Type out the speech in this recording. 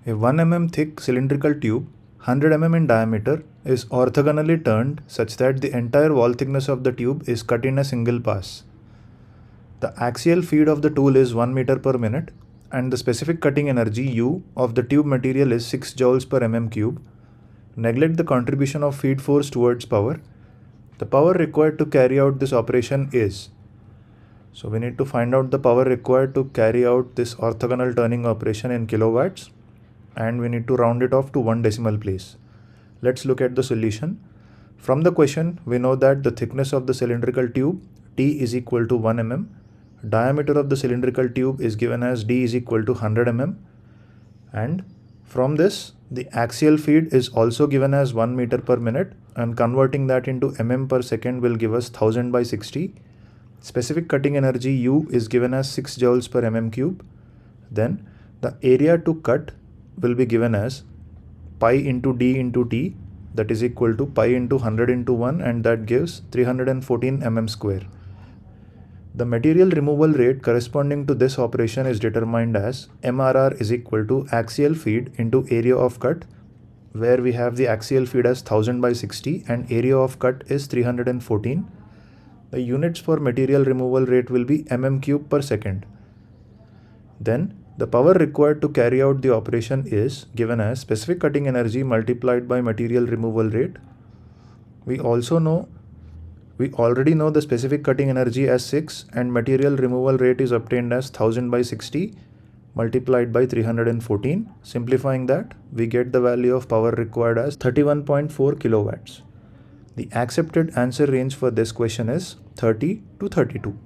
A 1 mm thick cylindrical tube, 100 mm in diameter, is orthogonally turned such that the entire wall thickness of the tube is cut in a single pass. The axial feed of the tool is 1 meter per minute and the specific cutting energy U of the tube material is 6 joules per mm cube. Neglect the contribution of feed force towards power. The power required to carry out this operation is. So we need to find out the power required to carry out this orthogonal turning operation in kilowatts, and we need to round it off to 1 decimal place. Let's look at the solution. From the question, we know that the thickness of the cylindrical tube T is equal to 1 mm. Diameter of the cylindrical tube is given as D is equal to 100 mm. And from this, the axial feed is also given as 1 meter per minute, and converting that into mm per second will give us 1000 by 60. Specific cutting energy U is given as 6 joules per mm cube. Then the area to cut will be given as pi into d into t, that is equal to pi into 100 into 1, and that gives 314 mm square. The material removal rate corresponding to this operation is determined as MRR is equal to axial feed into area of cut, where we have the axial feed as 1000 by 60 and area of cut is 314. The units for material removal rate will be mm cube per second. Then the power required to carry out the operation is given as specific cutting energy multiplied by material removal rate. We already know the specific cutting energy as 6 and material removal rate is obtained as 1000 by 60 multiplied by 314. Simplifying that, we get the value of power required as 31.4 kilowatts. The accepted answer range for this question is 30 to 32.